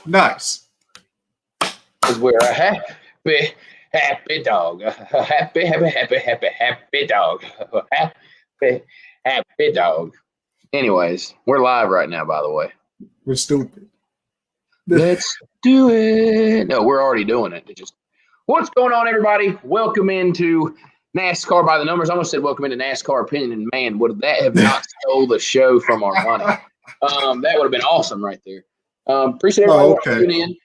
Nice. Because we're a happy dog. A happy dog. Happy dog. Anyways, we're live right now, by the way. We're stupid. Let's do it. No, we're already doing it. What's going on, everybody? Welcome into NASCAR by the Numbers. I almost said welcome into NASCAR Opinion, and man, would that have not stole the show from Armany? That would have been awesome right there. Appreciate everybody tuning in.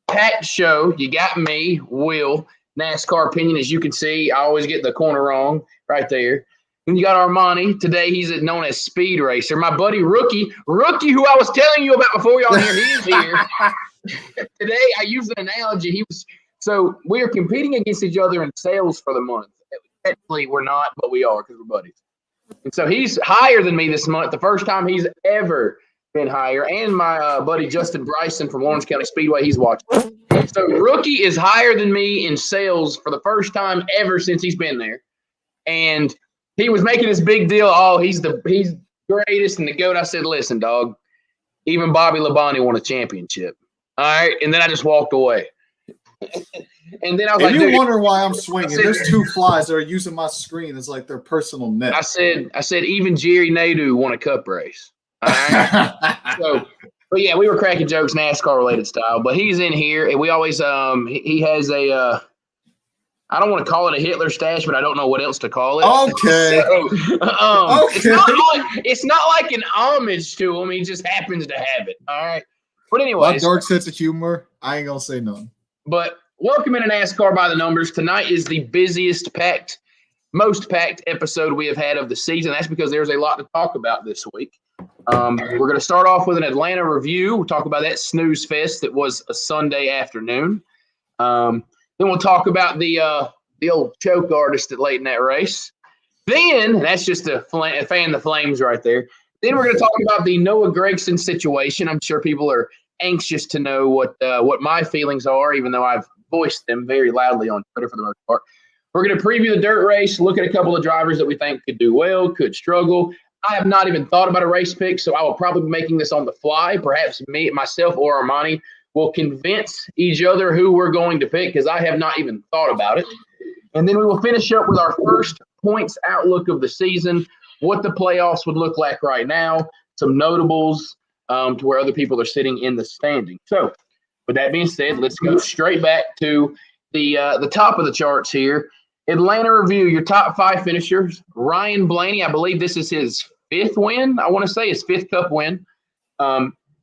Packed show. You got me, Will. NASCAR Opinion, as you can see, I always get the corner wrong right there. And you got Armany. Today, he's known as Speed Racer. My buddy, Rookie, who I was telling you about before y'all here, he's here. Today, I used an analogy. So we are competing against each other in sales for the month. Technically, we're not, but we are because we're buddies. And so he's higher than me this month, the first time he's ever been higher. And my buddy Justin Bryson from Lawrence County Speedway, he's watching. So Rookie is higher than me in sales for the first time ever since he's been there. And he was making this big deal. Oh, he's greatest and the GOAT. I said, listen, dog, even Bobby Labonte won a championship. All right. And then I just walked away. And then I was you wonder why I'm swinging. There's two flies that are using my screen as like their personal net. I said even Jerry Nadeau won a cup race. All right. But yeah, we were cracking jokes, NASCAR related style. But he's in here, and we always he has a I don't want to call it a Hitler stash, but I don't know what else to call it. Okay. It's not like an homage to him. He just happens to have it. All right. But anyway, my dark sense of humor. I ain't gonna say none. But welcome into NASCAR by the Numbers. Tonight is the most packed episode we have had of the season. That's because there's a lot to talk about this week. We're going to start off with an Atlanta review. We'll talk about that snooze fest that was a Sunday afternoon. Then we'll talk about the old choke artist that late in that race. Then, that's just a fan the flames right there. Then we're going to talk about the Noah Gragson situation. I'm sure people are anxious to know what my feelings are, even though I've voiced them very loudly on Twitter for the most part. We're going to preview the dirt race, look at a couple of drivers that we think could do well, could struggle. I have not even thought about a race pick, so I will probably be making this on the fly. Perhaps myself or Armany will convince each other who we're going to pick because I have not even thought about it. And then we will finish up with our first points outlook of the season, what the playoffs would look like right now, some notables to where other people are sitting in the standing. So with that being said, let's go straight back to the top of the charts here. Atlanta review, your top 5 finishers. Ryan Blaney, I believe this is his 5th win. I want to say his 5th Cup win.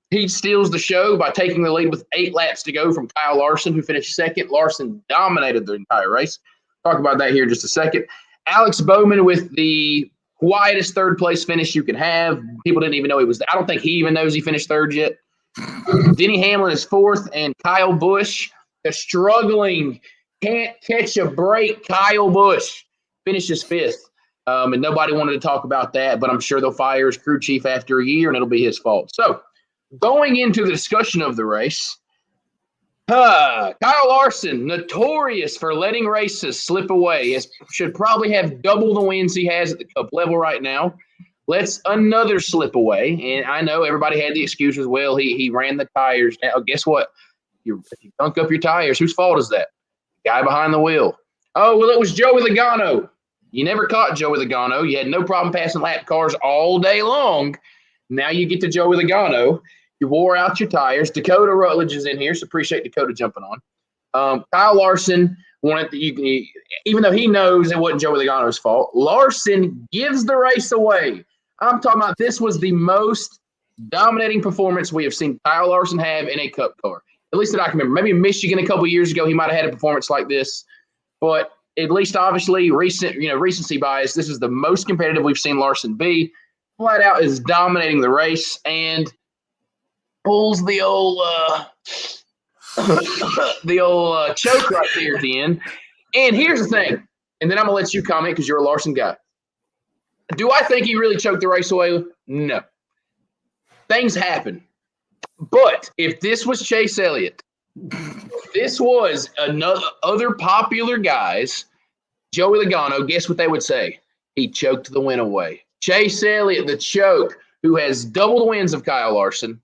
He steals the show by taking the lead with 8 laps to go from Kyle Larson, who finished 2nd. Larson dominated the entire race. Talk about that here in just a second. Alex Bowman with the quietest 3rd place finish you can have. People didn't even know he was there. I don't think he even knows he finished 3rd yet. Denny Hamlin is 4th, and Kyle Busch, the struggling, can't catch a break. Kyle Busch finishes 5th. And nobody wanted to talk about that, but I'm sure they'll fire his crew chief after a year, and it'll be his fault. So going into the discussion of the race, Kyle Larson, notorious for letting races slip away, should probably have double the wins he has at the Cup level right now. Lets another slip away. And I know everybody had the excuse as well. He ran the tires. Now, guess what? If you dunk up your tires, whose fault is that? The guy behind the wheel. Oh, well, it was Joey Logano. You never caught Joey Logano. You had no problem passing lap cars all day long. Now you get to Joey Logano. You wore out your tires. Dakota Rutledge is in here, so appreciate Dakota jumping on. Kyle Larson even though he knows it wasn't Joey Logano's fault, Larson gives the race away. I'm talking about this was the most dominating performance we have seen Kyle Larson have in a Cup car. At least that I can remember. Maybe Michigan a couple of years ago, he might have had a performance like this. But at least obviously recency bias, this is the most competitive we've seen Larson be. Flat out is dominating the race and pulls the old choke right there at the end. And here's the thing, and then I'm going to let you comment because you're a Larson guy. Do I think he really choked the race away? No. Things happen. But if this was Chase Elliott, this was other popular guys, Joey Logano, guess what they would say? He choked the win away. Chase Elliott, the choke, who has double the wins of Kyle Larson,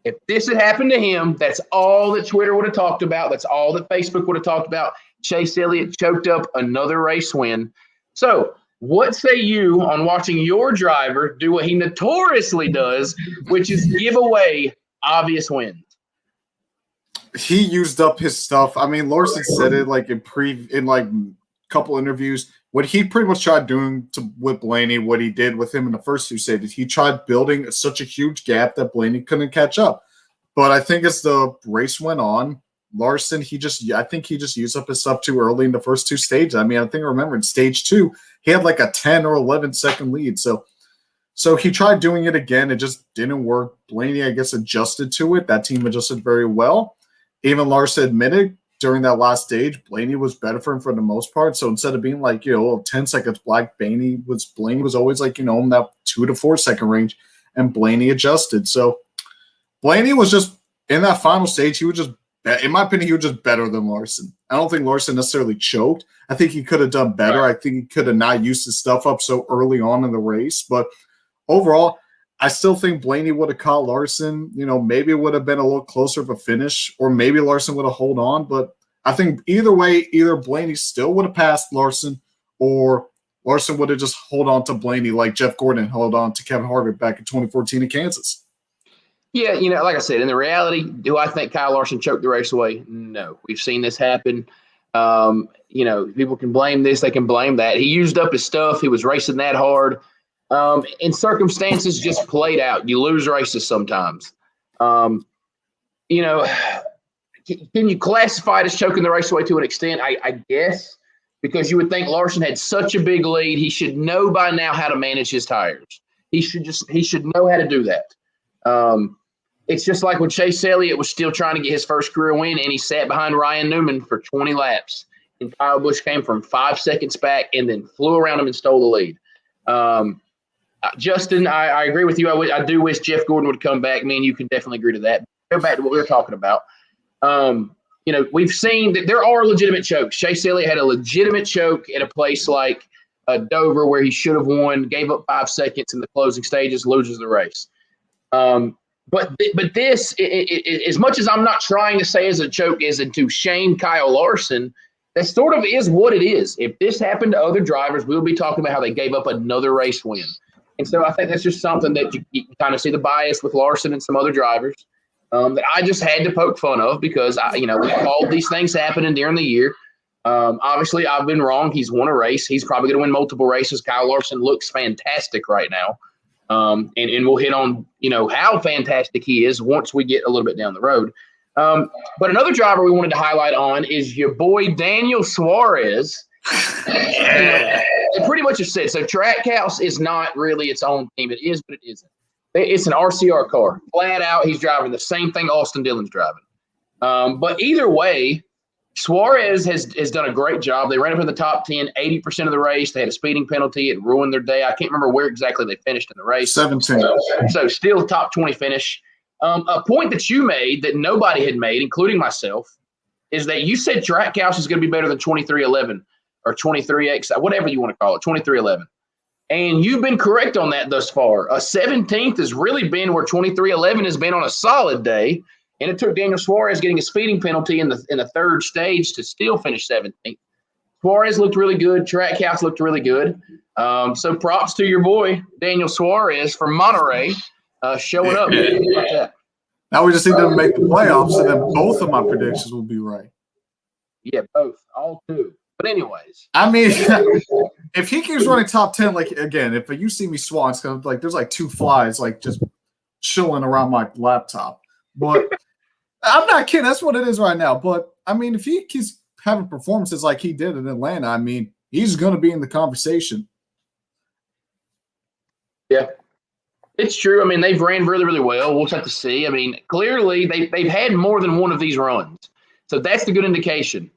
If this had happened to him, that's all that Twitter would have talked about. That's all that Facebook would have talked about. Chase Elliott choked up another race win. So what say you on watching your driver do what he notoriously does, which is give away obvious wins? He used up his stuff. I mean, Larson said it like in like couple interviews. What he pretty much tried doing with Blaney, what he did with him in the first two stages, he tried building such a huge gap that Blaney couldn't catch up. But I think as the race went on, Larson, I think he just used up his stuff too early in the first two stages. I mean, I remember in stage 2, he had like a 10 or 11 second lead. So he tried doing it again. It just didn't work. Blaney, I guess, adjusted to it. That team adjusted very well. Even Larson admitted during that last stage, Blaney was better for him for the most part. So instead of being like, 10 seconds black, Blaney was always like, in that 2 to 4 second range, and Blaney adjusted. So Blaney was just in that final stage. He was just, in my opinion, he was just better than Larson. I don't think Larson necessarily choked. I think he could have done better. I think he could have not used his stuff up so early on in the race. But overall, I still think Blaney would have caught Larson. Maybe it would have been a little closer of a finish, or maybe Larson would have held on. But I think either way, either Blaney still would have passed Larson, or Larson would have just held on to Blaney like Jeff Gordon held on to Kevin Harvick back in 2014 in Kansas. Yeah, like I said, in the reality, do I think Kyle Larson choked the race away? No. We've seen this happen. People can blame this, they can blame that. He used up his stuff. He was racing that hard. And circumstances just played out. You lose races sometimes. Can you classify it as choking the race away to an extent? I guess, because you would think Larson had such a big lead. He should know by now how to manage his tires. He should know how to do that. It's just like when Chase Elliott was still trying to get his first career win, and he sat behind Ryan Newman for 20 laps. And Kyle Busch came from 5 seconds back and then flew around him and stole the lead. Justin, I agree with you. I do wish Jeff Gordon would come back. Me and you can definitely agree to that. Go back to what we were talking about. We've seen that there are legitimate chokes. Chase Elliott had a legitimate choke at a place like Dover where he should have won, gave up 5 seconds in the closing stages, loses the race. But this, as much as I'm not trying to say as a choke is to shame Kyle Larson, that sort of is what it is. If this happened to other drivers, we'll be talking about how they gave up another race win. And so I think that's just something that you kind of see the bias with Larson and some other drivers that I just had to poke fun of because, we called these things happening during the year. Obviously, I've been wrong. He's won a race. He's probably going to win multiple races. Kyle Larson looks fantastic right now. And we'll hit on, how fantastic he is once we get a little bit down the road. But another driver we wanted to highlight on is your boy Daniel Suarez. They pretty much have said, so Trackhouse is not really its own team. It is, but it isn't. It's an RCR car. Flat out, he's driving the same thing Austin Dillon's driving. But either way, Suarez has done a great job. They ran up in the top 10, 80% of the race. They had a speeding penalty. It ruined their day. I can't remember where exactly they finished in the race. 17. So still top 20 finish. A point that you made that nobody had made, including myself, is that you said Trackhouse is going to be better than 2311 or 23X, whatever you want to call it, 2311. And you've been correct on that thus far. A 17th has really been where 2311 has been on a solid day. And it took Daniel Suarez getting a speeding penalty in the third stage to still finish 17th. Suarez looked really good. Trackhouse looked really good. So props to your boy, Daniel Suarez from Monterey, showing up. Now we just need them to make the playoffs, and then both of my predictions will be right. Yeah, both. All two. But anyways. I mean, if he keeps running top 10, like, again, if you see me swat, it's kind of like there's like 2 flies, like, just chilling around my laptop. But I'm not kidding. That's what it is right now. But, I mean, if he keeps having performances like he did in Atlanta, I mean, he's going to be in the conversation. Yeah. It's true. I mean, they've ran really, really well. We'll have to see. I mean, clearly they've had more than one of these runs. So that's the good indication.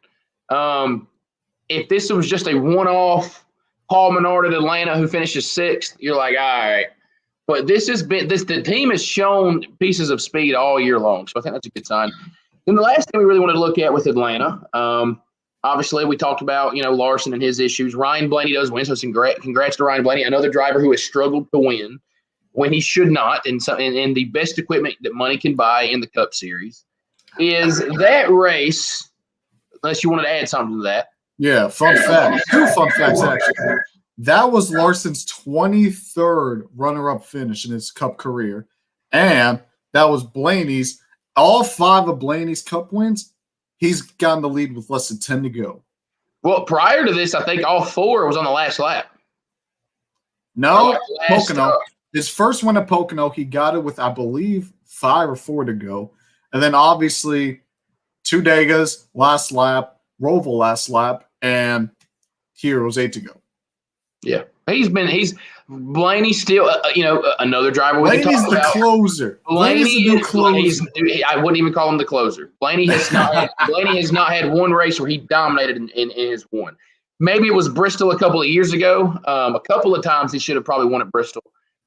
If this was just a one-off Paul Menard at Atlanta who finishes 6th, you're like, all right. But the team has shown pieces of speed all year long. So I think that's a good sign. Then the last thing we really wanted to look at with Atlanta, obviously we talked about, Larson and his issues. Ryan Blaney does win. So congrats to Ryan Blaney, another driver who has struggled to win. when he should not, in the best equipment that money can buy in the Cup Series. Is that race, unless you wanted to add something to that. Yeah, fun fact. 2 fun facts, actually. That was Larson's 23rd runner-up finish in his Cup career. And that was Blaney's. All 5 of Blaney's Cup wins, he's gotten the lead with less than 10 to go. Well, prior to this, I think all 4 was on the last lap. No, Pocono. His first one at Pocono, he got it with, I believe, 5 or 4 to go. And then obviously 2 Degas, last lap, Roval last lap, and here was 8 to go. Yeah. He's Blaney still, another driver we can Blaney's talk the about. closer. Blaney's the new closer. I wouldn't even call him the closer. Blaney has not had one race where he dominated in his one. Maybe it was Bristol a couple of years ago. A couple of times he should have probably won at Bristol,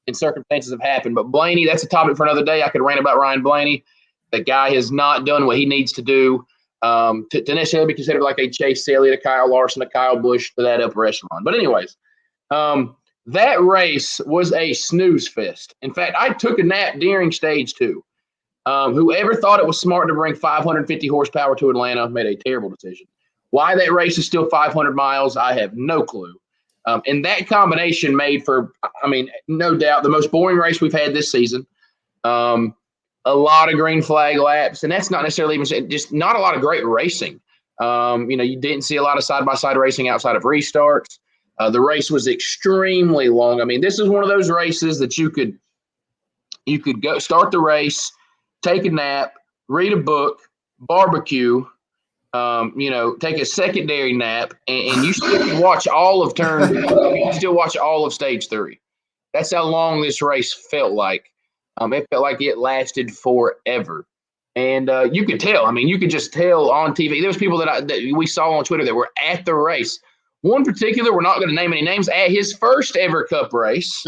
and circumstances have happened. But Blaney, that's a topic for another day. I could rant about Ryan Blaney. The guy has not done what he needs to do to necessarily be considered like a Chase Elliott, a Kyle Larson, a Kyle Busch to that upper echelon. But anyways, that race was a snooze fest. In fact, I took a nap during stage 2. Whoever thought it was smart to bring 550 horsepower to Atlanta made a terrible decision. Why that race is still 500 miles, I have no clue. And that combination made for, no doubt, the most boring race we've had this season. A lot of green flag laps, and that's not necessarily even just not a lot of great racing. You didn't see a lot of side-by-side racing outside of restarts. The race was extremely long. I mean, this is one of those races that you could go start the race, take a nap, read a book, barbecue, take a secondary nap, and you still watch all of stage 3. That's how long this race felt like. It felt like it lasted forever. And you could tell. I mean, you could just tell on TV. There was people that we saw on Twitter that were at the race. One particular, we're not going to name any names, at his first ever Cup race.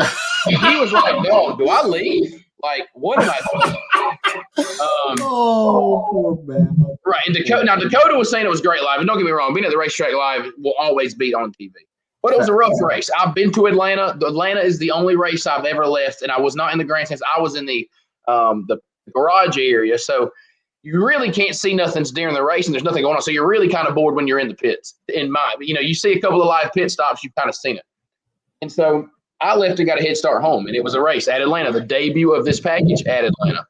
He was like, "Dog, do I leave? Like, what am I doing?" Poor man. Right. And Dakota was saying it was great live. And don't get me wrong, being at the racetrack live will always beat on TV. But it was a rough race. I've been to Atlanta. Atlanta is the only race I've ever left, and I was not in the grandstands. I was in the garage area, so you really can't see nothing during the race, and there's nothing going on. So you're really kind of bored when you're in the pits. You see a couple of live pit stops, you've kind of seen it. And so I left and got a head start home, and it was a race at Atlanta, the debut of this package at Atlanta.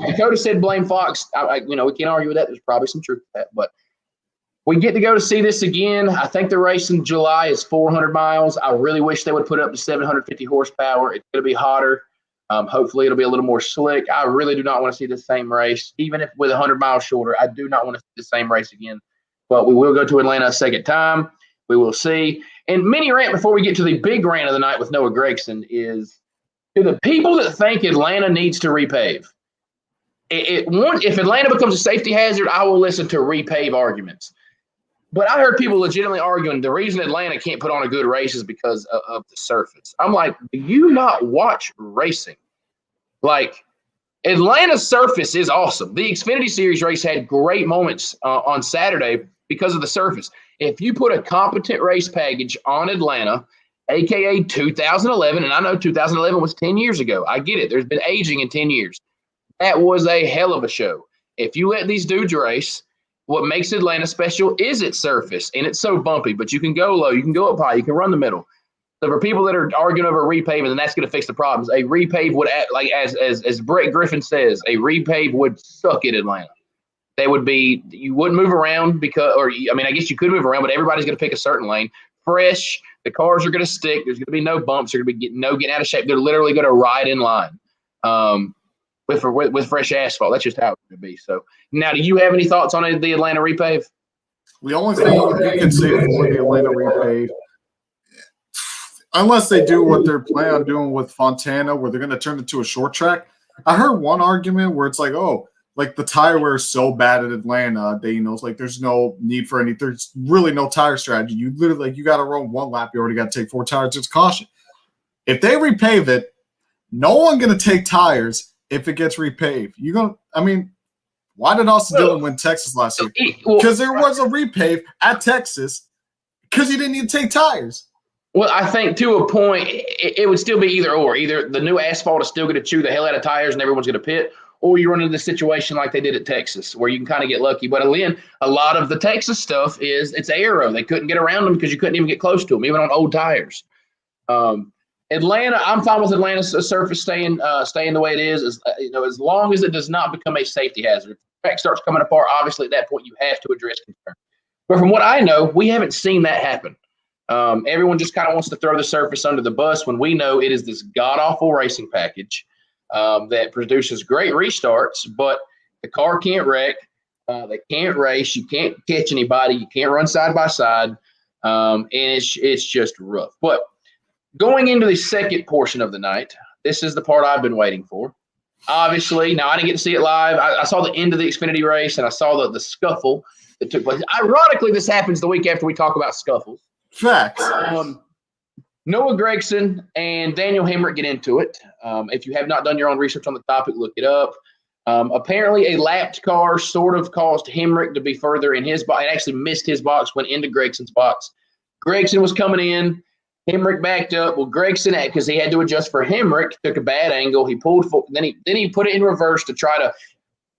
Dakota said blame Fox. We can't argue with that. There's probably some truth to that, but we get to go to see this again. I think the race in July is 400 miles. I really wish they would put up to 750 horsepower. It's going to be hotter. Hopefully it'll be a little more slick. I really do not want to see the same race. Even if with 100 miles shorter, I do not want to see the same race again. But we will go to Atlanta a second time. We will see. And mini rant before we get to the big rant of the night with Noah Gragson is to the people that think Atlanta needs to repave. If Atlanta becomes a safety hazard, I will listen to repave arguments. But I heard people legitimately arguing the reason Atlanta can't put on a good race is because of the surface. I'm like, do you not watch racing? Like, Atlanta's surface is awesome. The Xfinity Series race had great moments on Saturday because of the surface. If you put a competent race package on Atlanta, a.k.a. 2011, and I know 2011 was 10 years ago. I get it. There's been aging in 10 years. That was a hell of a show. If you let these dudes race, what makes Atlanta special is its surface, and it's so bumpy, but you can go low, you can go up high, you can run the middle. So for people that are arguing over repave, and that's going to fix the problems, a repave would, as Brett Griffin says, a repave would suck at Atlanta. They would be, you wouldn't move around I guess you could move around, but everybody's going to pick a certain lane. Fresh, the cars are going to stick. There's going to be no bumps. They're going to be getting out of shape. They're literally going to ride in line. With fresh asphalt. That's just how it's going to be. So now, do you have any thoughts on the Atlanta repave? The only thing you can say for the Atlanta repave, unless they do what they're planning on doing with Fontana, where they're going to turn it to a short track. I heard one argument where it's like, the tire wear is so bad at Atlanta, it's like there's no need for any. There's really no tire strategy. You literally you got to run one lap. You already got to take 4 tires. It's caution. If they repave it, no one's going to take tires. If it gets repaved, why did Austin Dillon win Texas last year? Because there was a repave at Texas because you didn't need to take tires. Well, I think to a point, it would still be either or. Either the new asphalt is still going to chew the hell out of tires and everyone's going to pit, or you run into the situation like they did at Texas where you can kind of get lucky. But again, a lot of the Texas stuff it's aero. They couldn't get around them because you couldn't even get close to them, even on old tires. Atlanta, I'm fine with Atlanta's surface staying the way it is. As long as it does not become a safety hazard. If the track starts coming apart, obviously at that point you have to address concern. But from what I know, we haven't seen that happen. Everyone just kind of wants to throw the surface under the bus when we know it is this god-awful racing package that produces great restarts, but the car can't wreck. They can't race. You can't catch anybody. You can't run side by side. And it's just rough. But going into the second portion of the night, this is the part I've been waiting for. Obviously, now I didn't get to see it live. I saw the end of the Xfinity race, and I saw the scuffle that took place. Ironically, this happens the week after we talk about scuffles. Facts. Noah Gragson and Daniel Hemric get into it. If you have not done your own research on the topic, look it up. Apparently, a lapped car sort of caused Hemric to be further in his box. It actually missed his box, went into Gregson's box. Gragson was coming in. Hemric backed up. Well, Gragson, because he had to adjust for Hemric, took a bad angle. He pulled then he put it in reverse to try to.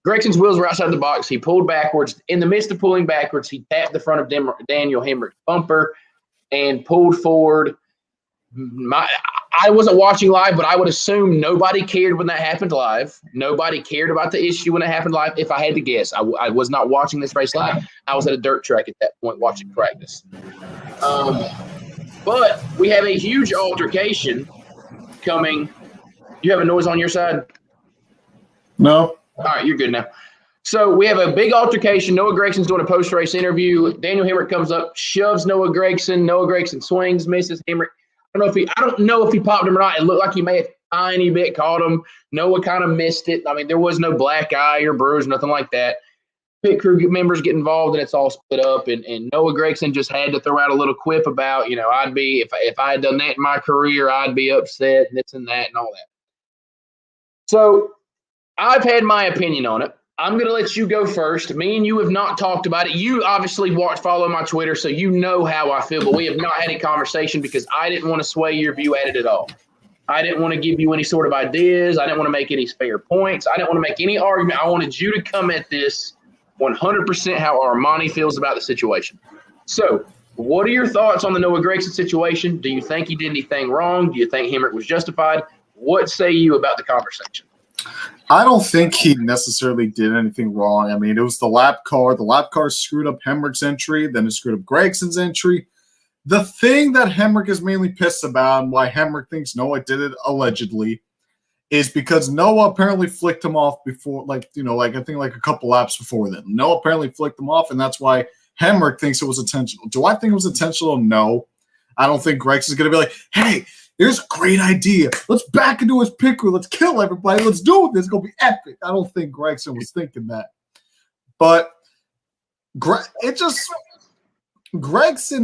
Gregson's wheels were outside the box. He pulled backwards. In the midst of pulling backwards, he tapped the front of Daniel Hemric's bumper and pulled forward. I wasn't watching live, but I would assume nobody cared when that happened live. Nobody cared about the issue when it happened live. If I had to guess, I was not watching this race live. I was at a dirt track at that point watching practice. But we have a huge altercation coming. You have a noise on your side? No. All right, you're good now. So we have a big altercation. Noah Gragson's doing a post-race interview. Daniel Hemric comes up, shoves Noah Gragson. Noah Gragson swings, misses Hemric. I don't know if he popped him or not. It looked like he may have tiny bit caught him. Noah kind of missed it. I mean, there was no black eye or bruise, nothing like that. Pit crew members get involved and it's all split up. And Noah Gragson just had to throw out a little quip about, I'd be if I had done that in my career, I'd be upset and this and that and all that. So I've had my opinion on it. I'm going to let you go first. Me and you have not talked about it. You obviously follow my Twitter, so you know how I feel, but we have not had a conversation because I didn't want to sway your view at it at all. I didn't want to give you any sort of ideas. I didn't want to make any fair points. I didn't want to make any argument. I wanted you to come at this 100% how Armany feels about the situation. So what are your thoughts on the Noah Gragson situation? Do you think he did anything wrong? Do you think Hemric was justified? What say you about the conversation? I don't think he necessarily did anything wrong. I mean, it was the lap car. The lap car screwed up Hemric's entry, then it screwed up Gregson's entry. The thing that Hemric is mainly pissed about and why Hemric thinks Noah did it allegedly is because Noah apparently flicked him off before, I think a couple laps before then. Noah apparently flicked him off, and that's why Hemric thinks it was intentional. Do I think it was intentional? No. I don't think Gregson's going to be like, hey, here's a great idea. Let's back into his pit crew. Let's kill everybody. Let's do it. This is going to be epic. I don't think Gragson was thinking that. But Gragson,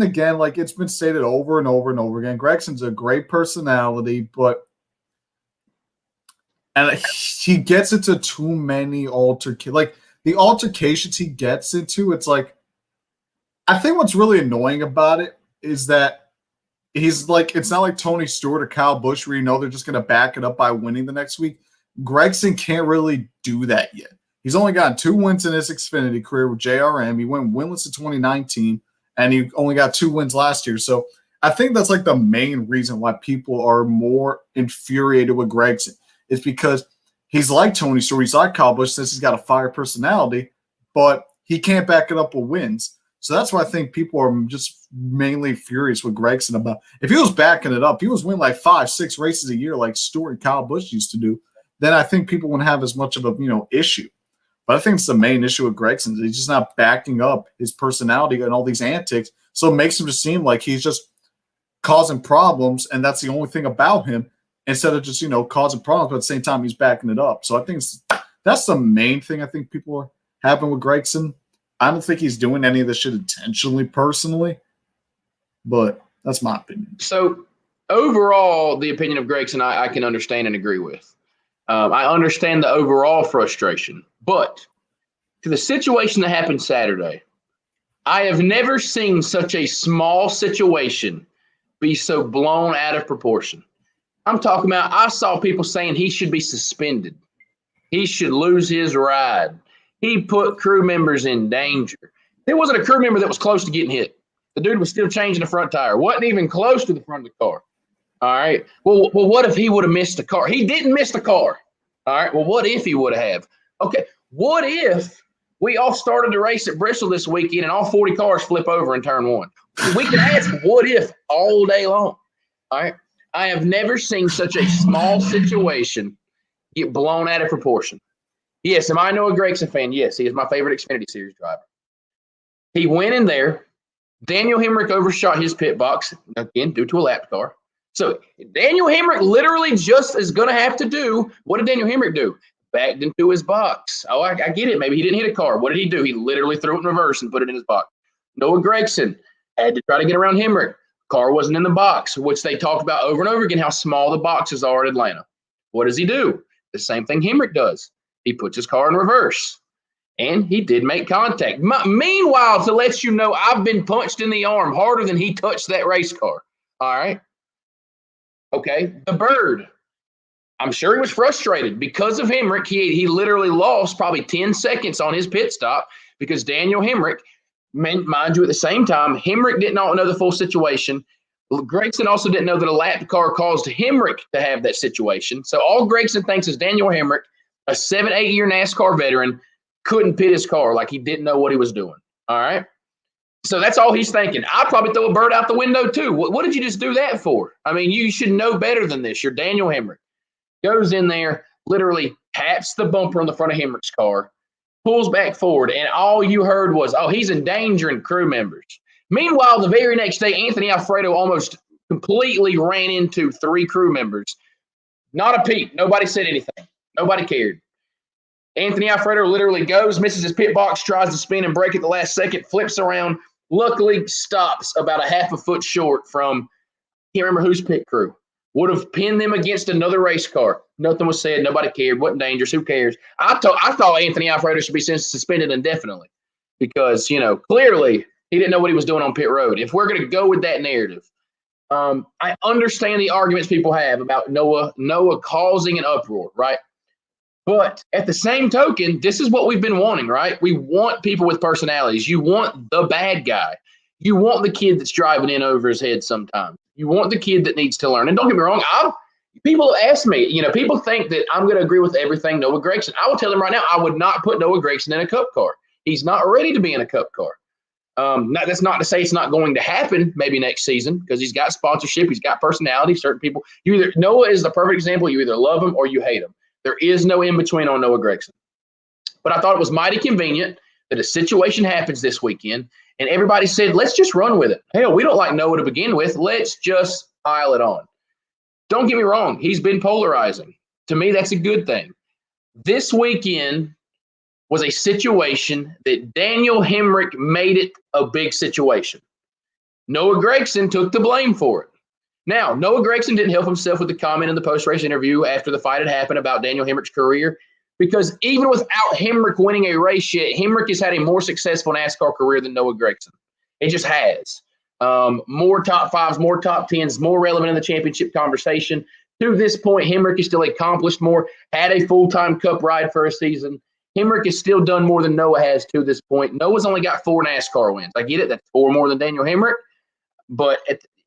again, like it's been stated over and over and over again, Gregson's a great personality, and he gets into too many the altercations he gets into, it's like, I think what's really annoying about it is that he's like, it's not like Tony Stewart or Kyle Busch where they're just going to back it up by winning the next week. Gragson can't really do that yet. He's only gotten 2 wins in his Xfinity career with JRM. He went winless in 2019, and he only got 2 wins last year. So I think that's like the main reason why people are more infuriated with Gragson is because he's like Tony Stewart. He's like Kyle Busch since he's got a fire personality, but he can't back it up with wins. So that's why I think people are just mainly furious with Gragson about. If he was backing it up, he was winning like 5-6 races a year like Stewart and Kyle Busch used to do, then I think people wouldn't have as much of a issue. But I think it's the main issue with Gragson. He's just not backing up his personality and all these antics. So it makes him just seem like he's just causing problems, and that's the only thing about him instead of just, causing problems, but at the same time he's backing it up. So I think that's the main thing I think people are having with Gragson. I don't think he's doing any of this shit intentionally, personally, but that's my opinion. So overall, the opinion of Gragson, I can understand and agree with. I understand the overall frustration, but to the situation that happened Saturday, I have never seen such a small situation be so blown out of proportion. I'm talking about, I saw people saying he should be suspended. He should lose his ride. He put crew members in danger. There wasn't a crew member that was close to getting hit. The dude was still changing the front tire. Wasn't even close to the front of the car. All right. Well, what if he would have missed the car? He didn't miss the car. All right. Well, what if he would have? Okay. What if we all started to race at Bristol this weekend and all 40 cars flip over in turn one? We can ask what if all day long. All right. I have never seen such a small situation get blown out of proportion. Yes, am I a Noah Gragson fan? Yes, he is my favorite Xfinity Series driver. He went in there. Daniel Hemric overshot his pit box, again, due to a lap car. So Daniel Hemric literally just is going to have to do, what did Daniel Hemric do? Backed into his box. Oh, I get it. Maybe he didn't hit a car. What did he do? He literally threw it in reverse and put it in his box. Noah Gragson had to try to get around Hemric. Car wasn't in the box, which they talked about over and over again, how small the boxes are at Atlanta. What does he do? The same thing Hemric does. He puts his car in reverse. And he did make contact. Meanwhile, to let you know, I've been punched in the arm harder than he touched that race car. All right. Okay. The bird. I'm sure he was frustrated because of Hemric. He literally lost probably 10 seconds on his pit stop because Daniel Hemric, mind you, at the same time, Hemric did not know the full situation. Gragson also didn't know that a lap car caused Hemric to have that situation. So all Gragson thinks is Daniel Hemric, a 7-8 year NASCAR veteran, couldn't pit his car like he didn't know what he was doing. All right. So that's all he's thinking. I'd probably throw a bird out the window too. What did you just do that for? I mean, you should know better than this. You're Daniel Hemric. Goes in there, literally taps the bumper on the front of Hemric's car, pulls back forward, and all you heard was, oh, he's endangering crew members. Meanwhile, the very next day, Anthony Alfredo almost completely ran into 3 crew members. Not a peep. Nobody said anything. Nobody cared. Anthony Alfredo literally goes, misses his pit box, tries to spin and brake at the last second, flips around, luckily stops about a half a foot short from, can't remember whose pit crew. Would have pinned them against another race car. Nothing was said. Nobody cared. Wasn't dangerous. Who cares? I thought Anthony Alfredo should be suspended indefinitely because, clearly he didn't know what he was doing on pit road. If we're going to go with that narrative, I understand the arguments people have about Noah causing an uproar, right? But at the same token, this is what we've been wanting, right? We want people with personalities. You want the bad guy. You want the kid that's driving in over his head sometimes. You want the kid that needs to learn. And don't get me wrong, people ask me, people think that I'm going to agree with everything Noah Gragson. I will tell them right now, I would not put Noah Gragson in a cup car. He's not ready to be in a cup car. That's not to say it's not going to happen maybe next season because he's got sponsorship. He's got personality. Certain people, Noah is the perfect example. You either love him or you hate him. There is no in between on Noah Gragson. But I thought it was mighty convenient that a situation happens this weekend and everybody said, let's just run with it. Hell, we don't like Noah to begin with. Let's just pile it on. Don't get me wrong. He's been polarizing. To me, that's a good thing. This weekend was a situation that Daniel Hemric made it a big situation. Noah Gragson took the blame for it. Now, Noah Gragson didn't help himself with the comment in the post-race interview after the fight had happened about Daniel Hemric's career, because even without Hemric winning a race yet, Hemric has had a more successful NASCAR career than Noah Gragson. It just has. More top 5s, more top 10s, more relevant in the championship conversation. To this point, Hemric is still accomplished more, had a full-time cup ride for a season. Hemric has still done more than Noah has to this point. Noah's only got 4 NASCAR wins. I get it. That's 4 more than Daniel Hemric. But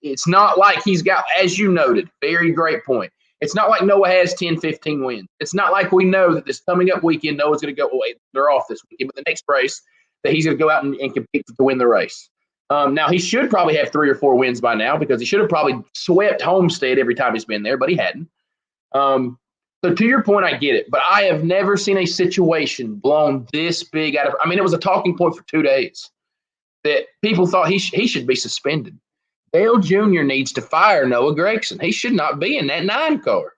it's not like he's got, as you noted, very great point. It's not like Noah has 10, 15 wins. It's not like we know that this coming up weekend, Noah's going to go, wait, they're off this weekend, but the next race that he's going to go out and compete to win the race. Now, he should probably have 3 or 4 wins by now because he should have probably swept Homestead every time he's been there, but he hadn't. So to your point, I get it, but I have never seen a situation blown this big out of – it was a talking point for 2 days that people thought he should be suspended. Dale Jr. needs to fire Noah Gragson. He should not be in that 9 car.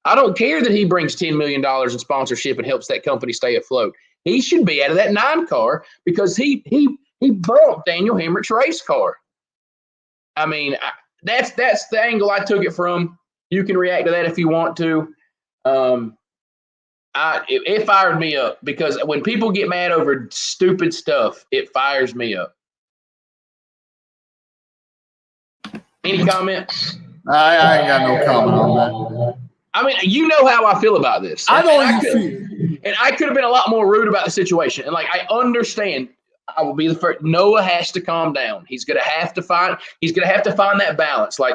I don't care that he brings $10 million in sponsorship and helps that company stay afloat. He should be out of that 9 car because he bumped Daniel Hemric's race car. That's the angle I took it from. You can react to that if you want to. It fired me up because when people get mad over stupid stuff, it fires me up. Any comments? I ain't got no comment on that. I mean, you know how I feel about this. I know how you feel. And I could have been a lot more rude about the situation. And, like, I understand. I will be the first. Noah has to calm down. He's going to have to find that balance. Like,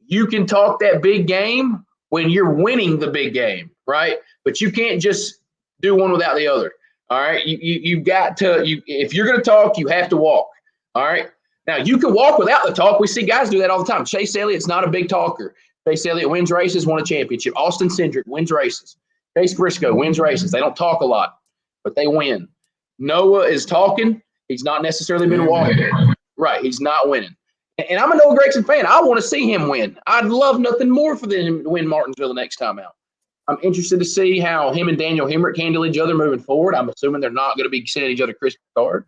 you can talk that big game when you're winning the big game, right? But you can't just do one without the other. All right. You've got to, if you're going to talk, you have to walk. All right. Now, you can walk without the talk. We see guys do that all the time. Chase Elliott's not a big talker. Chase Elliott wins races, won a championship. Austin Cindric wins races. Chase Briscoe wins races. They don't talk a lot, but they win. Noah is talking. He's not necessarily been walking. Right. He's not winning. And I'm a Noah Gragson fan. I want to see him win. I'd love nothing more for them to win Martinsville the next time out. I'm interested to see how him and Daniel Hemric handle each other moving forward. I'm assuming they're not going to be sending each other Christmas cards.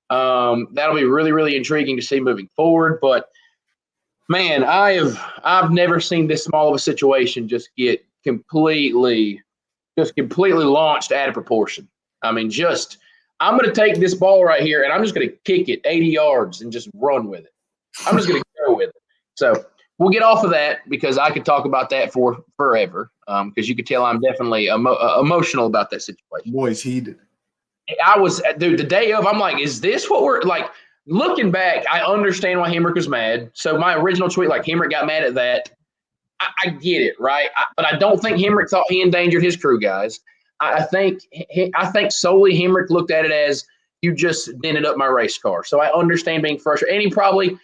That'll be really, really intriguing to see moving forward. But, man, I've never seen this small of a situation just get completely launched out of proportion. I mean, I'm going to take this ball right here, and I'm just going to kick it 80 yards and just run with it. I'm just going to go with it. So we'll get off of that because I could talk about that for forever because you could tell I'm definitely emotional about that situation. Boy's heated. Dude, the day of, I'm like, is this what we're like? Looking back, I understand why Hemric was mad. So my original tweet, like, Hemric got mad at that. I get it, right? But I don't think Hemric thought he endangered his crew guys. I think solely Hemric looked at it as, you just dented up my race car. So I understand being frustrated. And he probably,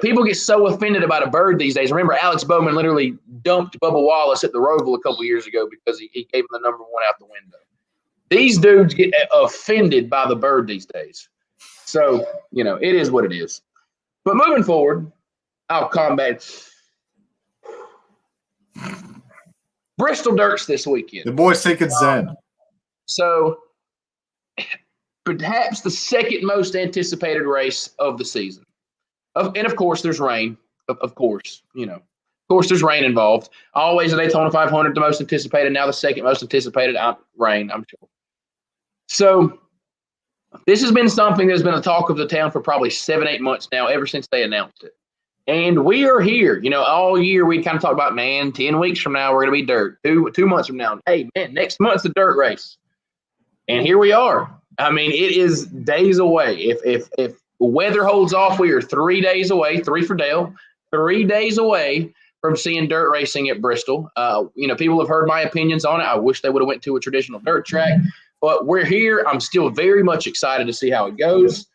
people get so offended about a bird these days. Remember, Alex Bowman literally dumped Bubba Wallace at the Roval a couple years ago because he gave him the number one out the window. These dudes get offended by the bird these days. So, it is what it is. But moving forward, I'll combat Bristol Dirt's this weekend. The boys taking Zen. So, perhaps the second most anticipated race of the season. And, of course, there's rain. Of course, there's rain involved. Always a Daytona 500, the most anticipated. Now the second most anticipated, rain, I'm sure. So, this has been something that's been a talk of the town for probably 7-8 months now, ever since they announced it. And we are here. All year we kind of talk about, 10 weeks from now we're going to be dirt. 2 months from now, hey, man, next month's the dirt race. And here we are. I mean, it is days away. If weather holds off, we are 3 days away, 3 for Dale, 3 days away from seeing dirt racing at Bristol. People have heard my opinions on it. I wish they would have went to a traditional dirt track. But we're here. I'm still very much excited to see how it goes.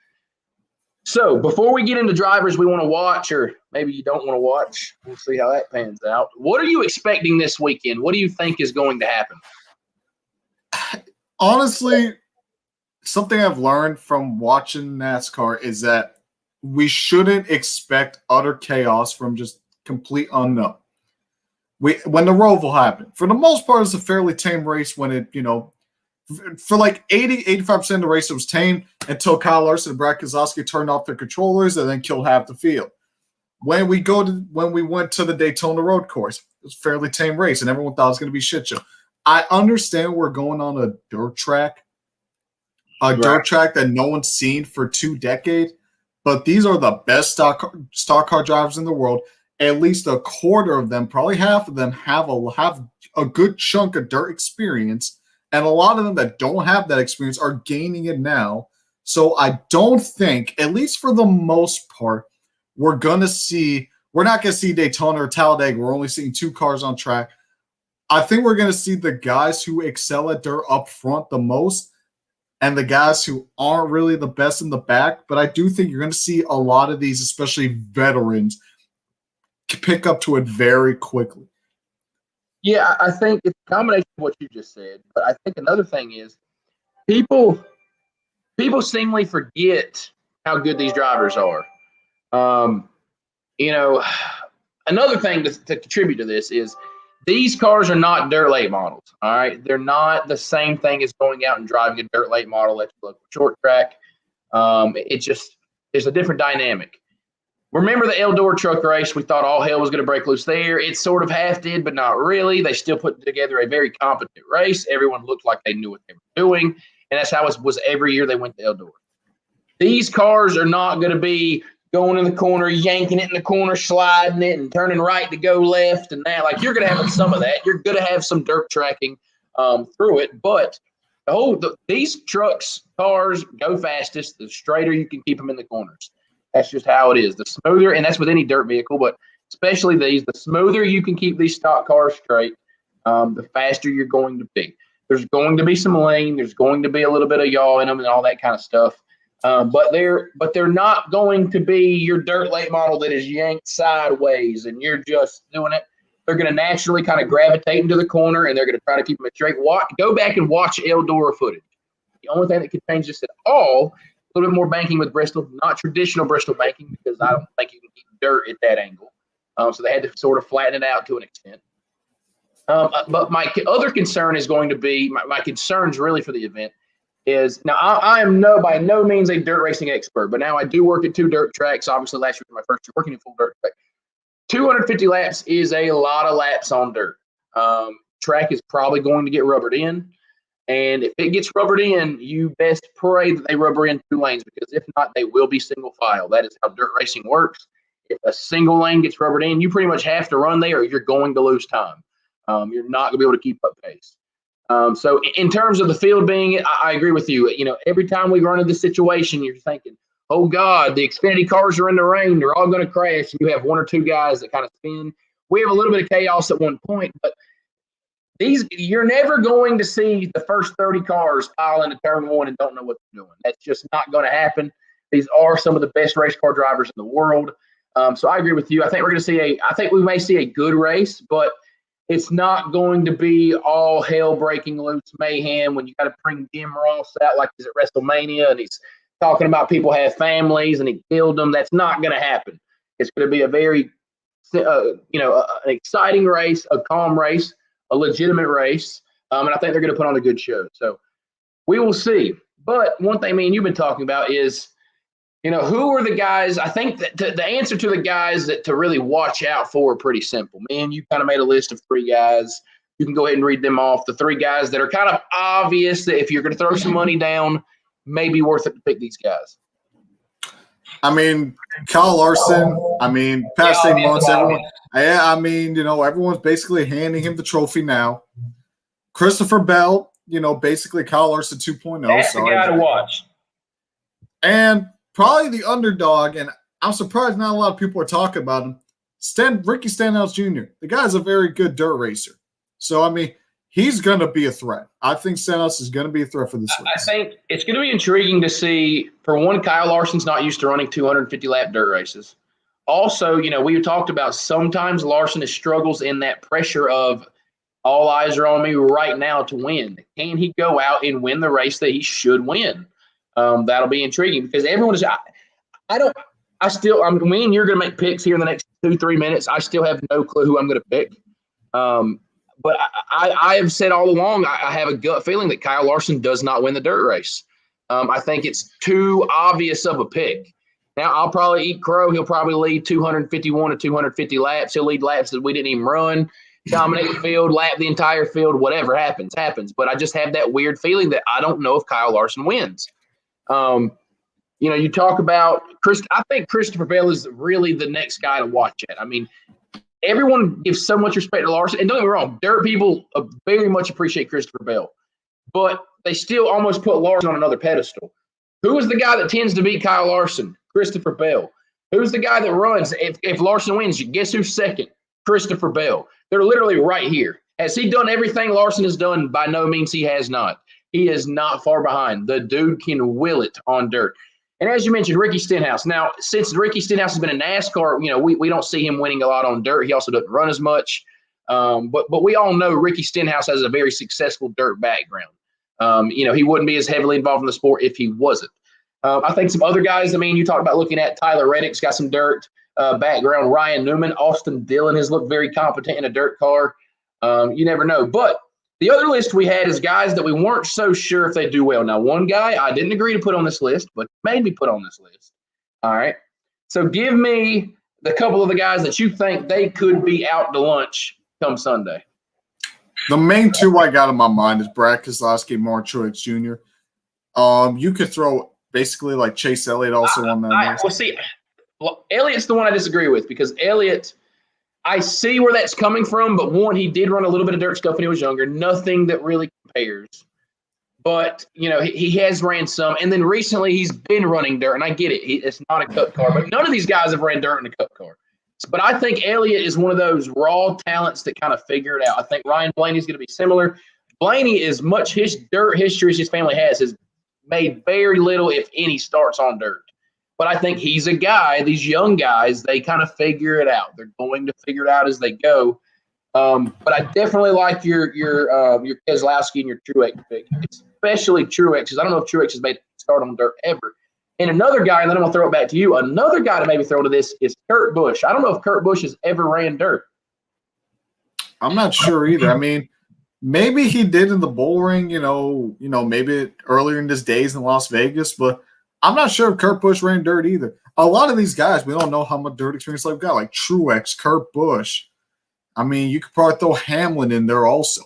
So before we get into drivers we want to watch, or maybe you don't want to watch, we'll see how that pans out. What are you expecting this weekend? What do you think is going to happen? Honestly, something I've learned from watching NASCAR is that we shouldn't expect utter chaos from just complete unknown. When the Roval happened, for the most part, it's a fairly tame race when it, for like 80-85% of the race, it was tame until Kyle Larson and Brad Keselowski turned off their controllers and then killed half the field. When we went to the Daytona road course, it was a fairly tame race, and everyone thought it was going to be shit show. I understand we're going on a dirt track, dirt track that no one's seen for 2 decades, but these are the best stock car drivers in the world. At least a quarter of them, probably half of them, have a good chunk of dirt experience. And a lot of them that don't have that experience are gaining it now. So I don't think, at least for the most part, we're not going to see Daytona or Talladega. We're only seeing 2 cars on track. I think we're going to see the guys who excel at dirt up front the most and the guys who aren't really the best in the back. But I do think you're going to see a lot of these, especially veterans, pick up to it very quickly. Yeah, I think it's a combination of what you just said. But I think another thing is people seemingly forget how good these drivers are. Another thing to contribute to this is these cars are not dirt late models. All right, they're not the same thing as going out and driving a dirt late model at your local short track. There's a different dynamic. Remember the Eldor truck race? We thought all hell was going to break loose there. It sort of half did, but not really. They still put together a very competent race. Everyone looked like they knew what they were doing, and that's how it was every year they went to Eldor. These cars are not going to be going in the corner, yanking it in the corner, sliding it, and turning right to go left, and that. Like, you're going to have some of that. You're going to have some dirt tracking through it, but these trucks, cars go fastest. The straighter you can keep them in the corners. That's just how it is. The smoother, and that's with any dirt vehicle, but especially these, the smoother you can keep these stock cars straight, the faster you're going to be. There's going to be some lane. There's going to be a little bit of yaw in them and all that kind of stuff. But they're not going to be your dirt late model that is yanked sideways and you're just doing it. They're going to naturally kind of gravitate into the corner, and they're going to try to keep them straight. Go back and watch Eldora footage. The only thing that could change this at all, a little bit more banking with Bristol, not traditional Bristol banking, because I don't think you can keep dirt at that angle. So they had to sort of flatten it out to an extent. But my other concern is going to be, my concerns really for the event is, now I am by no means a dirt racing expert, but now I do work at 2 dirt tracks. Obviously last year was my first year working in full dirt track. 250 laps is a lot of laps on dirt. Track is probably going to get rubbered in. And if it gets rubbered in, you best pray that they rubber in 2 lanes, because if not, they will be single file. That is how dirt racing works. If a single lane gets rubbered in, you pretty much have to run there or you're going to lose time. You're not going to be able to keep up pace. So in terms of the field being, I agree with you. Every time we run into this situation, you're thinking, oh God, the Xfinity cars are in the rain. They're all going to crash. You have 1 or 2 guys that kind of spin. We have a little bit of chaos at one point, but you're never going to see the first 30 cars pile into turn 1 and don't know what they're doing. That's just not going to happen. These are some of the best race car drivers in the world. So I agree with you. I think we may see a good race, but it's not going to be all hell breaking loose mayhem when you got to bring Jim Ross out like he's at WrestleMania and he's talking about people have families and he killed them. That's not going to happen. It's going to be a very, an exciting race, a calm race, a legitimate race. And I think they're going to put on a good show. So we will see. But one thing me and you've been talking about is, who are the guys? I think that the answer to the guys that to really watch out for are pretty simple. Man, you kind of made a list of 3 guys. You can go ahead and read them off. The 3 guys that are kind of obvious that if you're going to throw some money down, maybe worth it to pick these guys. I mean, Kyle Larson. I mean, past 8 months, everyone's basically handing him the trophy now. Christopher Bell, basically Kyle Larson 2.0. That's the guy to watch. And probably the underdog, and I'm surprised not a lot of people are talking about him, Ricky Stenhouse Jr. The guy's a very good dirt racer. So, I mean, he's going to be a threat. I think Stenhouse is going to be a threat for this race. I think it's going to be intriguing to see, for one, Kyle Larson's not used to running 250-lap dirt races. Also, we talked about sometimes Larson struggles in that pressure of all eyes are on me right now to win. Can he go out and win the race that he should win? That'll be intriguing because everyone is – me and you're going to make picks here in the next 2-3 minutes. I still have no clue who I'm going to pick. But I have said all along, I have a gut feeling that Kyle Larson does not win the dirt race. I think it's too obvious of a pick. Now, I'll probably eat crow. He'll probably lead 251 to 250 laps. He'll lead laps that we didn't even run, dominate the field, lap the entire field, whatever happens. But I just have that weird feeling that I don't know if Kyle Larson wins. You talk about I think Christopher Bell is really the next guy to watch at. I mean, everyone gives so much respect to Larson. And don't get me wrong, dirt people very much appreciate Christopher Bell. But they still almost put Larson on another pedestal. Who is the guy that tends to beat Kyle Larson? Christopher Bell. Who's the guy that runs? If Larson wins, guess who's second? Christopher Bell. They're literally right here. Has he done everything Larson has done? By no means he has not. He is not far behind. The dude can will it on dirt. And as you mentioned, Ricky Stenhouse. Now, since Ricky Stenhouse has been in NASCAR, we don't see him winning a lot on dirt. He also doesn't run as much. But we all know Ricky Stenhouse has a very successful dirt background. He wouldn't be as heavily involved in the sport if he wasn't. I think some other guys, you talked about looking at Tyler Reddick's got some dirt background. Ryan Newman, Austin Dillon has looked very competent in a dirt car. You never know. But the other list we had is guys that we weren't so sure if they do well. Now, one guy I didn't agree to put on this list, but made me put on this list. All right. So give me the couple of the guys that you think they could be out to lunch come Sunday. The main 2 I got in my mind is Brad Keselowski, Mark Truex Jr. You could throw basically like Chase Elliott also on that list. Well, see, Well, Elliott's the one I disagree with because Elliott, I see where that's coming from, but one, he did run a little bit of dirt stuff when he was younger. Nothing that really compares. But, he has ran some. And then recently he's been running dirt, and I get it. It's not a cup car, but none of these guys have ran dirt in a cup car. But I think Elliott is one of those raw talents that kind of figure it out. I think Ryan Blaney is going to be similar. Blaney, as much his dirt history as his family has made very little, if any, starts on dirt. But I think he's a guy, these young guys, they kind of figure it out. They're going to figure it out as they go. But I definitely like your Keselowski and your Truex pick, especially Truex, because I don't know if Truex has made a start on dirt ever. And another guy, and then I'm going to throw it back to you, another guy to maybe throw to this is Kurt Busch. I don't know if Kurt Busch has ever ran dirt. I'm not sure either. I mean, maybe he did in the bull ring, maybe earlier in his days in Las Vegas, but I'm not sure if Kurt Busch ran dirt either. A lot of these guys, we don't know how much dirt experience they've got, like Truex, Kurt Busch. I mean, you could probably throw Hamlin in there also.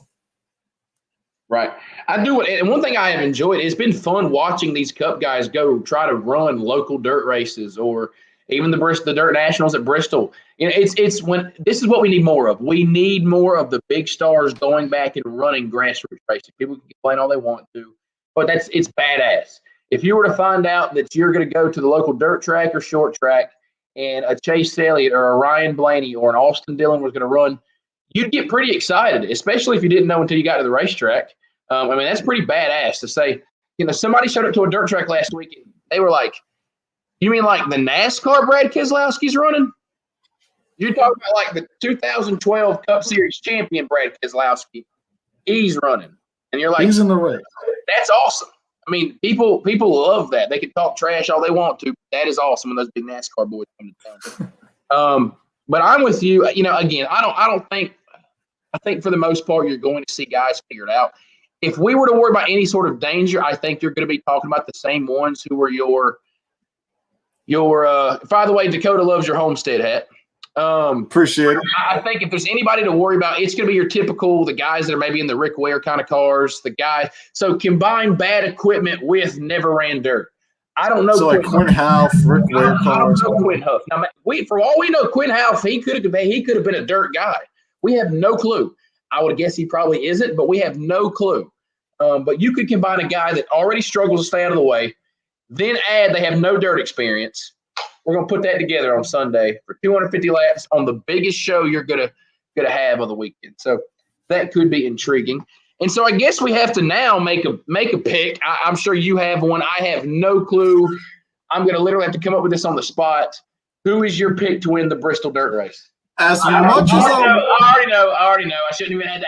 Right. I do. And one thing I have enjoyed, it's been fun watching these Cup guys go try to run local dirt races or even the Dirt Nationals at Bristol. It's when this is what we need more of. We need more of the big stars going back and running grassroots racing. People can complain all they want to, but it's badass. If you were to find out that you're going to go to the local dirt track or short track and a Chase Elliott or a Ryan Blaney or an Austin Dillon was going to run, you'd get pretty excited, especially if you didn't know until you got to the racetrack. That's pretty badass to say, somebody showed up to a dirt track last week and they were like, you mean like the NASCAR Brad Keselowski's running? You're talking about like the 2012 Cup Series champion Brad Keselowski. He's running. And you're like, he's in the race. That's awesome. I mean, people love that. They can talk trash all they want to. That is awesome when those big NASCAR boys come to town. But I'm with you. Again, I think for the most part by going to see guys figure it out. If we were to worry about any sort of danger, I think you're going to be talking about the same ones who were your by the way, Dakota loves your Homestead hat. Appreciate it. I think if there's anybody to worry about, it's going to be your typical, the guys that are maybe in the Rick Ware kind of cars, so combine bad equipment with never ran dirt. I don't know. So like Quinn Houff, Rick Ware cars. I don't know Quinn Houff. Now, for all we know, Quinn Houff, he could have been a dirt guy. We have no clue. I would guess he probably isn't, but we have no clue. But you could combine a guy that already struggles to stay out of the way, then add they have no dirt experience. We're going to put that together on Sunday for 250 laps on the biggest show you're gonna have of the weekend. So that could be intriguing. And so I guess we have to now make a pick. I'm sure you have one. I have no clue. I'm going to literally have to come up with this on the spot. Who is your pick to win the Bristol Dirt race? I already know. I shouldn't even have to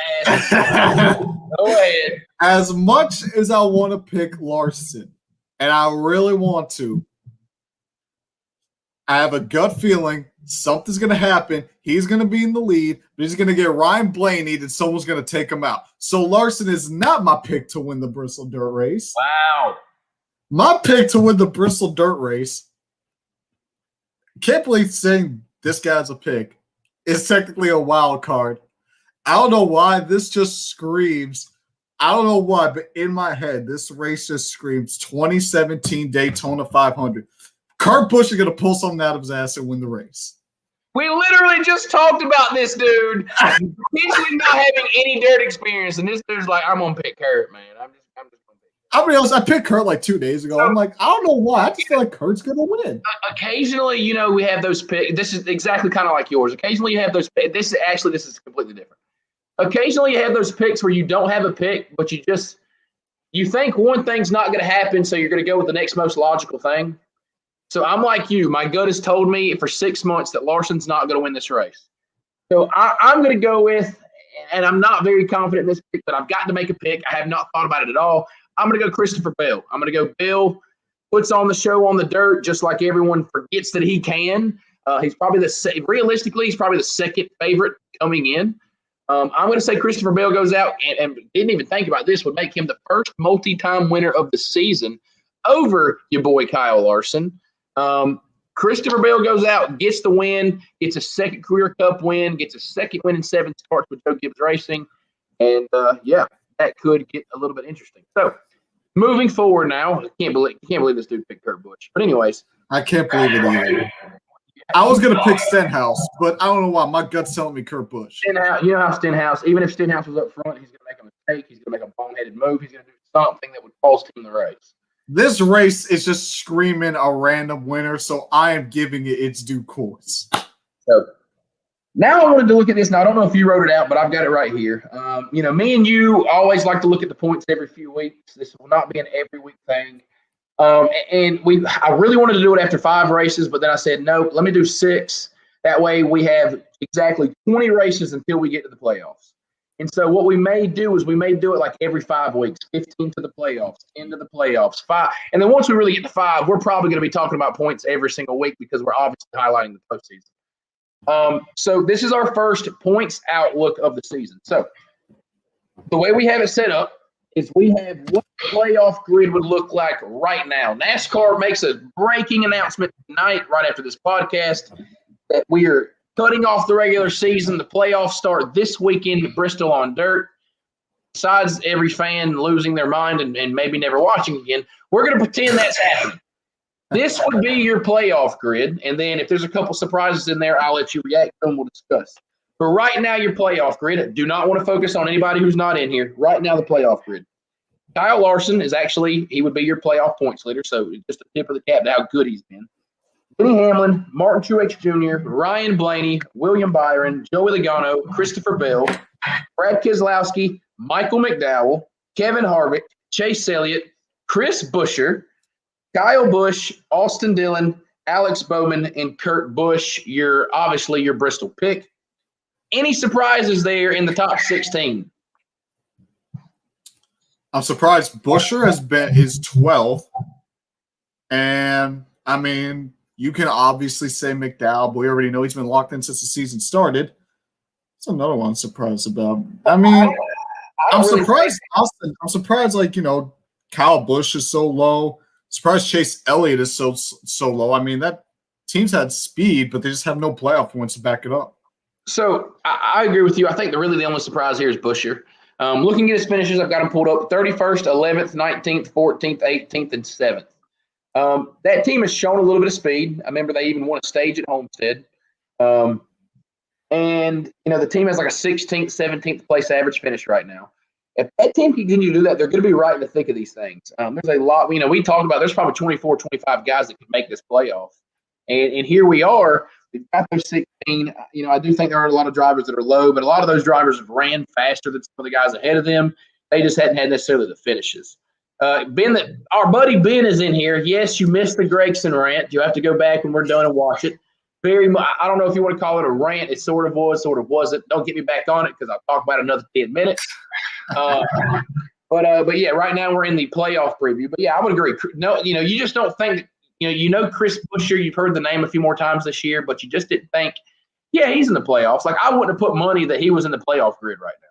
ask. Go ahead. As much as I want to pick Larson, and I really want to, I have a gut feeling something's going to happen. He's going to be in the lead, but he's going to get Ryan Blaney, and someone's going to take him out. So Larson is not my pick to win the Bristol Dirt race. Wow. My pick to win the Bristol Dirt race, can't believe saying this guy's a pick, is technically a wild card. I don't know why. This just screams. I don't know why, but in my head, this race just screams 2017 Daytona 500. Kurt Busch is going to pull something out of his ass and win the race. We literally just talked about this dude potentially not having any dirt experience, and this dude's like, I'm going to pick Kurt, man. I'm just going to pick Kurt. I'll be honest, I picked Kurt like 2 days ago. I'm like, I don't know why. I just feel like Kurt's going to win. Occasionally, we have those picks. This is exactly kind of like yours. Occasionally, you have those picks. This is completely different. Occasionally, you have those picks where you don't have a pick, but you think one thing's not going to happen, so you're going to go with the next most logical thing. So I'm like you. My gut has told me for 6 months that Larson's not going to win this race. So I'm going to go with, and I'm not very confident in this pick, but I've got to make a pick. I have not thought about it at all. I'm going to go Christopher Bell. I'm going to go Bill, puts on the show on the dirt, just like everyone forgets that he can. He's probably realistically, he's probably the second favorite coming in. I'm going to say Christopher Bell goes out and didn't even think about this, would make him the first multi-time winner of the season over your boy Kyle Larson. Christopher Bell goes out, gets the win, gets a second career Cup win, gets a second win in 7 starts with Joe Gibbs Racing. And, that could get a little bit interesting. So, moving forward now, I can't believe this dude picked Kurt Busch. But anyways. I can't believe it either. I was going to pick Stenhouse, but I don't know why. My gut's telling me Kurt Busch. Stenhouse, you know how Stenhouse, even if Stenhouse was up front, he's going to make a mistake. He's going to make a boneheaded move. He's going to do something that would cost him the race. This race is just screaming a random winner, so I am giving it its due course. So now I wanted to look at this. Now, I don't know if you wrote it out, but I've got it right here. Me and you always like to look at the points every few weeks. This will not be an every week thing. I really wanted to do it after 5 races, but then I said, no, let me do 6. That way we have exactly 20 races until we get to the playoffs. And so what we may do is we may do it like every 5 weeks, 15 to the playoffs, into the playoffs, 5. And then once we really get to 5, we're probably going to be talking about points every single week because we're obviously highlighting the postseason. So this is our first points outlook of the season. So the way we have it set up is we have what the playoff grid would look like right now. NASCAR makes a breaking announcement tonight, right after this podcast, that we are cutting off the regular season. The playoffs start this weekend at Bristol on Dirt. Besides every fan losing their mind and maybe never watching again, we're going to pretend that's happening. This would be your playoff grid, and then if there's a couple surprises in there, I'll let you react to them. We'll discuss. But right now, your playoff grid, do not want to focus on anybody who's not in here. Right now, the playoff grid. Kyle Larson is actually, he would be your playoff points leader, so just a tip of the cap to how good he's been. Denny Hamlin, Martin Truex Jr., Ryan Blaney, William Byron, Joey Logano, Christopher Bell, Brad Keselowski, Michael McDowell, Kevin Harvick, Chase Elliott, Chris Buescher, Kyle Busch, Austin Dillon, Alex Bowman, and Kurt Busch. Obviously your Bristol pick. Any surprises there in the top 16? I'm surprised Buescher is 12th. And, I mean, you can obviously say McDowell, but we already know he's been locked in since the season started. That's another one I'm surprised about. I mean, I'm surprised, Austin. I'm surprised, Kyle Busch is so low. Surprised Chase Elliott is so low. I mean, that team's had speed, but they just have no playoff points to back it up. So I agree with you. I think the only surprise here is Buescher. Looking at his finishes, I've got him pulled up 31st, 11th, 19th, 14th, 18th, and 7th. That team has shown a little bit of speed. I remember they even won a stage at Homestead. The team has like a 16th, 17th place average finish right now. If that team can continue to do that, they're going to be right in the thick of these things. There's a lot, we talked about there's probably 24, 25 guys that can make this playoff. And here we are. We've got those 16. I do think there are a lot of drivers that are low, but a lot of those drivers have ran faster than some of the guys ahead of them. They just hadn't had necessarily the finishes. Our buddy Ben is in here. Yes, you missed the Gragson rant. You have to go back when we're done and watch it. Very much. I don't know if you want to call it a rant. It sort of was, sort of wasn't. Don't get me back on it because I'll talk about another 10 minutes. But yeah, right now we're in the playoff preview. But yeah, I would agree. No, you just don't think. Chris Buescher, you've heard the name a few more times this year, but you just didn't think, yeah, he's in the playoffs. Like, I wouldn't have put money that he was in the playoff grid right now.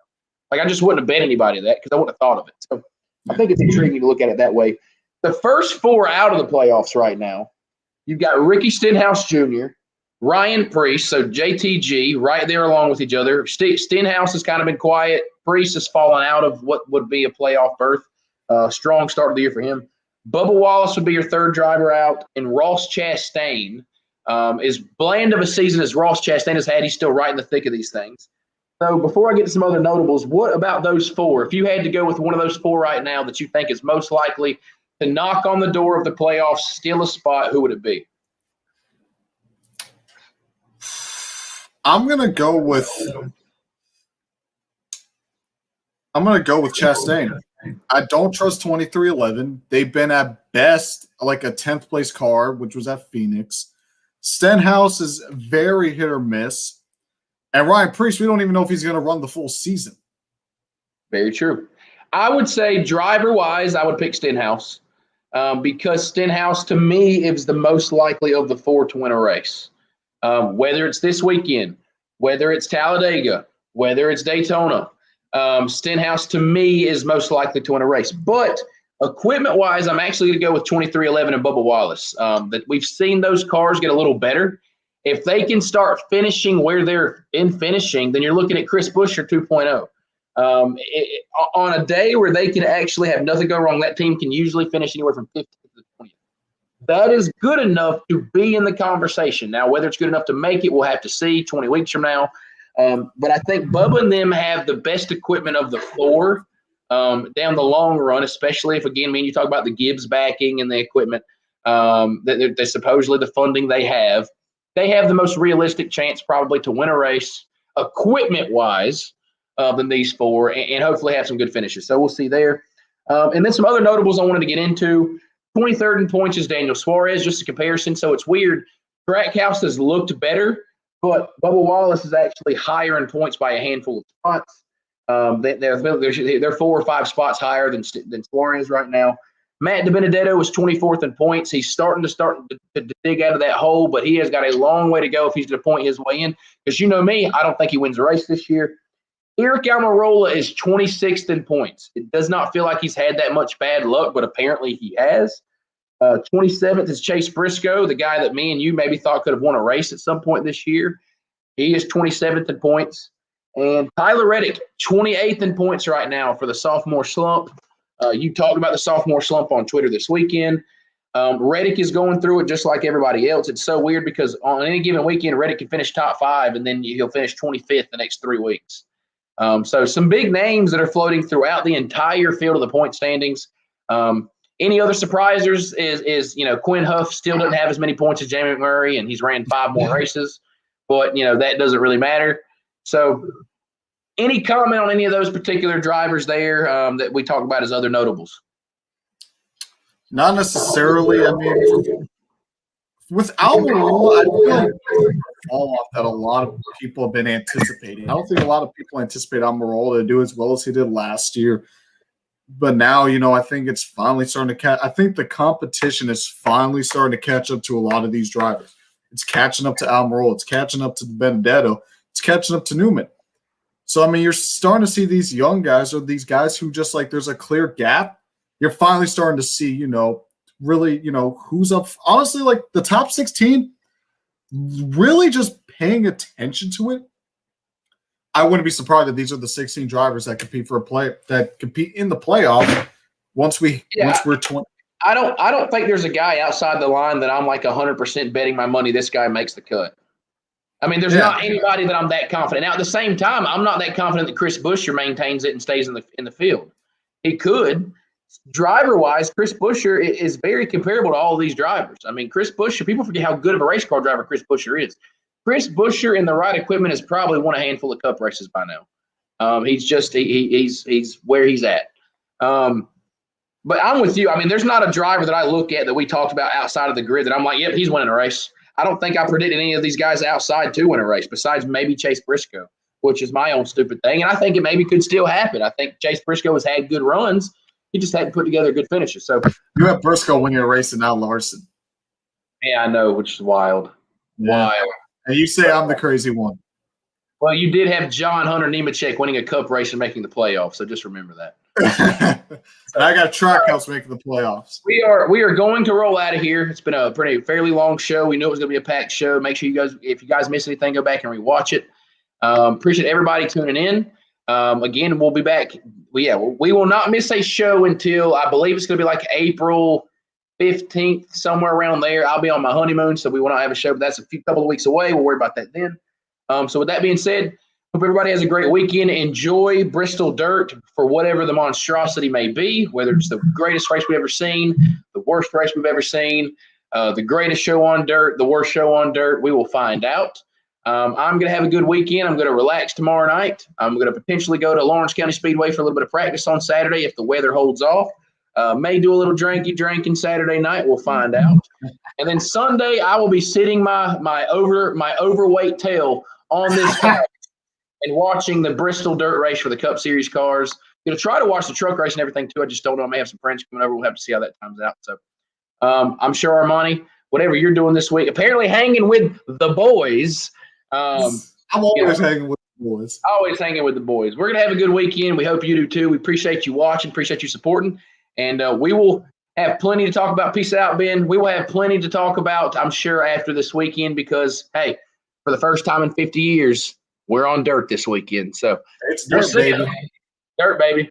Like, I just wouldn't have bet anybody that because I wouldn't have thought of it. So I think it's intriguing to look at it that way. The first 4 out of the playoffs right now, you've got Ricky Stenhouse Jr., Ryan Preece, so JTG, right there along with each other. Stenhouse has kind of been quiet. Preece has fallen out of what would be a playoff berth. Strong start of the year for him. Bubba Wallace would be your 3rd driver out, and Ross Chastain, as bland of a season as Ross Chastain has had, he's still right in the thick of these things. So before I get to some other notables, what about those 4? If you had to go with one of those 4 right now that you think is most likely to knock on the door of the playoffs, steal a spot, who would it be? I'm gonna go with Chastain. I don't trust 2311. They've been at best like a 10th place car, which was at Phoenix. Stenhouse is very hit or miss. And Ryan Preece, we don't even know if he's going to run the full season. Very true. I would say driver-wise, I would pick Stenhouse because Stenhouse, to me, is the most likely of the 4 to win a race. Whether it's this weekend, whether it's Talladega, whether it's Daytona, Stenhouse, to me, is most likely to win a race. But equipment-wise, I'm actually going to go with 2311 and Bubba Wallace. That we've seen those cars get a little better. If they can start finishing where they're in finishing, then you're looking at Chris Buescher 2.0. On a day where they can actually have nothing go wrong, that team can usually finish anywhere from 15th to 20th. that is good enough to be in the conversation. Now, whether it's good enough to make it, we'll have to see 20 weeks from now. But I think Bubba and them have the best equipment of the four down the long run, especially if, again, you talk about the Gibbs backing and the equipment, that supposedly the funding they have the most realistic chance probably to win a race equipment-wise than these four and hopefully have some good finishes. So we'll see there. And then some other notables I wanted to get into. 23rd in points is Daniel Suarez, just a comparison. So it's weird. Trackhouse has looked better, but Bubba Wallace is actually higher in points by a handful of spots. They're 4 or 5 spots higher than Suarez right now. Matt DiBenedetto is 24th in points. He's starting to dig out of that hole, but he has got a long way to go if he's going to point his way in. Because you know me, I don't think he wins a race this year. Eric Almirola is 26th in points. It does not feel like he's had that much bad luck, but apparently he has. 27th is Chase Briscoe, the guy that me and you maybe thought could have won a race at some point this year. He is 27th in points. And Tyler Reddick, 28th in points right now for the sophomore slump. You talked about the sophomore slump on Twitter this weekend. Reddick is going through it just like everybody else. It's so weird because on any given weekend, Reddick can finish top 5, and then he'll finish 25th the next 3 weeks. So some big names that are floating throughout the entire field of the point standings. Any other surprisers is Quinn Huff still doesn't have as many points as Jamie McMurray, and he's ran 5 more races. But, that doesn't really matter. So any comment on any of those particular drivers there that we talk about as other notables? Not necessarily. I mean, with Almirola, I feel like fall off that a lot of people have been anticipating. I don't think a lot of people anticipate Almirola to do as well as he did last year. But now, I think it's finally starting to I think the competition is finally starting to catch up to a lot of these drivers. It's catching up to Almirola. It's catching up to Benedetto. It's catching up to Newman. So, I mean, you're starting to see these young guys or these guys who just there's a clear gap. You're finally starting to see, really, who's up. Honestly, the top 16, really just paying attention to it. I wouldn't be surprised that these are the 16 drivers that compete compete in the playoff once we're 20. I don't think there's a guy outside the line that I'm 100% betting my money this guy makes the cut. I mean, there's not anybody that I'm that confident. Now, at the same time, I'm not that confident that Chris Buescher maintains it and stays in the field. He could. Driver-wise, Chris Buescher is very comparable to all of these drivers. I mean, Chris Buescher, people forget how good of a race car driver Chris Buescher is. Chris Buescher in the right equipment has probably won a handful of Cup races by now. He's where he's at. But I'm with you. I mean, there's not a driver that I look at that we talked about outside of the grid that I'm like, yep, he's winning a race. I don't think I predicted any of these guys outside to win a race besides maybe Chase Briscoe, which is my own stupid thing. And I think it maybe could still happen. I think Chase Briscoe has had good runs. He just hadn't put together good finishes. So you have Briscoe winning a race and now Larson. Yeah, I know, which is wild. Yeah. Wild. And you say I'm the crazy one. Well, you did have John Hunter Nemechek winning a Cup race and making the playoffs, so just remember that. And I got Trackhouse making the playoffs. We are going to roll out of here. It's been a fairly long show. We knew it was going to be a packed show. Make sure if you guys miss anything, go back and rewatch it. Appreciate everybody tuning in. Again, we'll be back. We will not miss a show until I believe it's going to be April 15th, somewhere around there. I'll be on my honeymoon, so we will not have a show, but that's a couple of weeks away. We'll worry about that then. So with that being said, hope everybody has a great weekend. Enjoy Bristol Dirt for whatever the monstrosity may be, whether it's the greatest race we've ever seen, the worst race we've ever seen, the greatest show on dirt, the worst show on dirt. We will find out. I'm going to have a good weekend. I'm going to relax tomorrow night. I'm going to potentially go to Lawrence County Speedway for a little bit of practice on Saturday if the weather holds off. May do a little drinking Saturday night. We'll find out. And then Sunday, I will be sitting my overweight tail on this couch and watching the Bristol Dirt race for the Cup Series cars. Going to try to watch the truck race and everything too. I just don't know. I may have some friends coming over. We'll have to see how that times out. So I'm sure Armani, whatever you're doing this week, apparently hanging with the boys. I'm always hanging with the boys. Always hanging with the boys. We're going to have a good weekend. We hope you do too. We appreciate you watching, appreciate you supporting. And we will have plenty to talk about. Peace out, Ben. We will have plenty to talk about, I'm sure, after this weekend because, hey, for the first time in 50 years, we're on dirt this weekend. So it's dirt, baby. Dirt, baby.